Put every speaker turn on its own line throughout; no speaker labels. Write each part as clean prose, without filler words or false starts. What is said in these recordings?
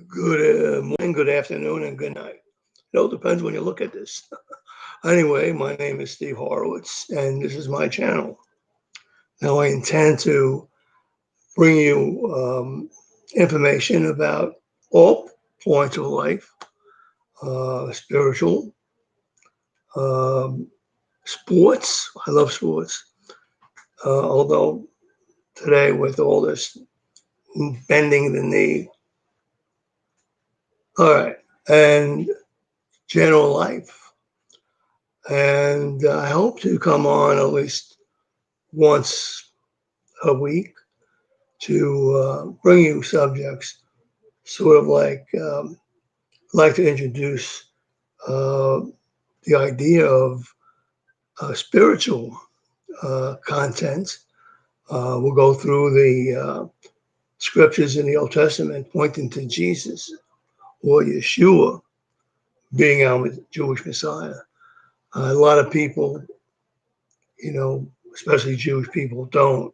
Good morning, good afternoon, and good night. It all depends when you look at this. Anyway, my name is Steve Horowitz, and this is my channel. Now, I intend to bring you information about all points of life, spiritual, um, sports. I love sports, although today, with all this bending the knee, all right, and general life. And I hope to come on at least once a week to bring you subjects, sort of like to introduce uh, the idea of spiritual content. We'll go through the scriptures in the Old Testament pointing to Jesus or Yeshua being our Jewish Messiah. A lot of people, especially Jewish people, don't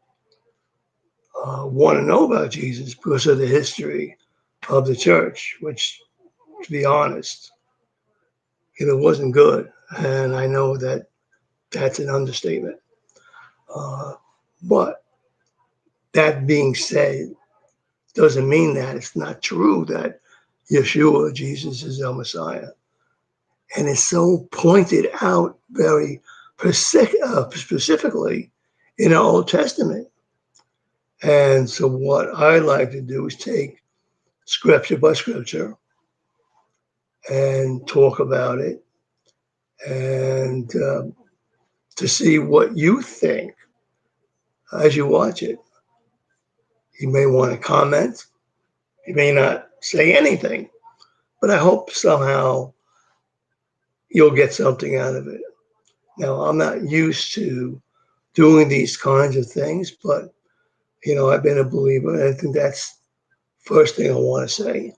want to know about Jesus because of the history of the church, which, to be honest, wasn't good. And I know that that's an understatement. Uh, but that being said, doesn't mean that it's not true that Yeshua, Jesus, is our Messiah. And it's so pointed out very specifically in the Old Testament. And so what I like to do is take scripture by scripture and talk about it and to see what you think as you watch it. You may want to comment. You may not say anything, but I hope somehow you'll get something out of it. Now, I'm not used to doing these kinds of things, but I've been a believer, and I think that's the first thing I want to say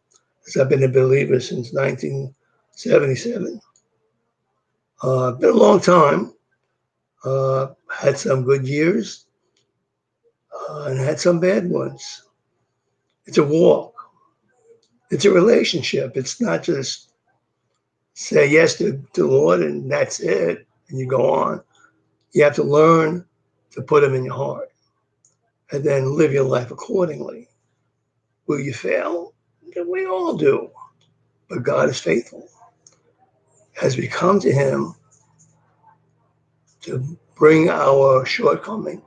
is I've been a believer since 1977. Been a long time. Had some good years and had some bad ones. It's a walk. It's a relationship. It's not just say yes to the Lord and that's it, and you go on. You have to learn to put Him in your heart and then live your life accordingly. Will you fail? We all do, but God is faithful. As we come to Him to bring our shortcomings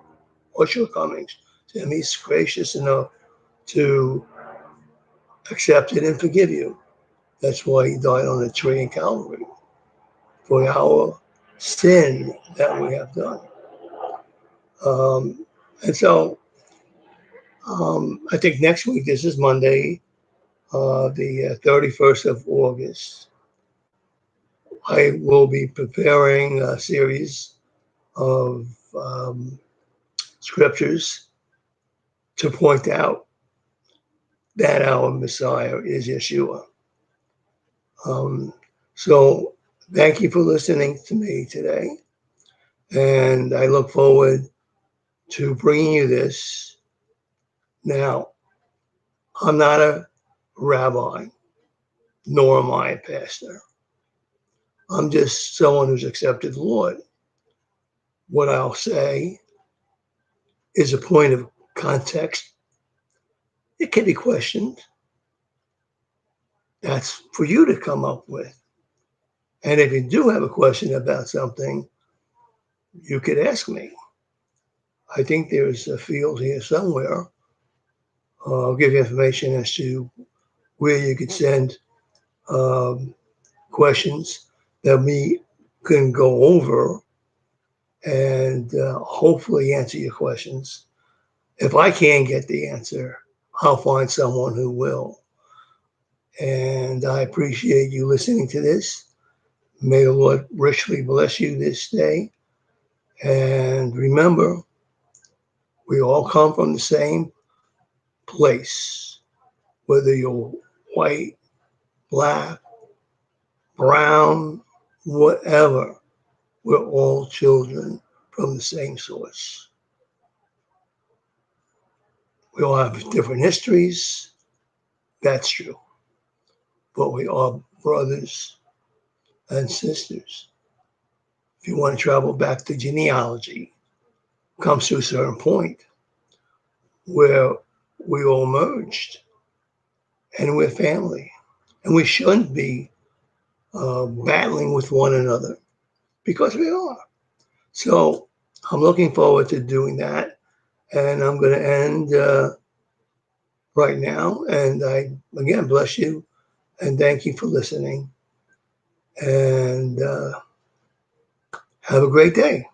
to Him, He's gracious enough to accept it and forgive you. That's why He died on the tree in Calvary, for our sin that we have done. And so I think next week, this is Monday, the 31st of August, I will be preparing a series of scriptures to point out that our Messiah is Yeshua. So thank you for listening to me today. And I look forward to bringing you this. Now, I'm not a rabbi, nor am I a pastor. I'm just someone who's accepted the Lord. What I'll say is a point of context. It can be questioned. That's for you to come up with. And if you do have a question about something, you could ask me. I think there's a field here somewhere. I'll give you information as to where you could send questions that we can go over and hopefully answer your questions. If I can't get the answer, I'll find someone who will. And I appreciate you listening to this. May the Lord richly bless you this day. And remember, we all come from the same place, whether you're white, black, brown, whatever. We're all children from the same source. We all have different histories. That's true. but we are brothers and sisters. If you want to travel back to genealogy, comes to a certain point where we all merged and we're family. And we shouldn't be battling with one another because we are. So I'm looking forward to doing that. And I'm going to end right now. And I, again, bless you and thank you for listening. And have a great day.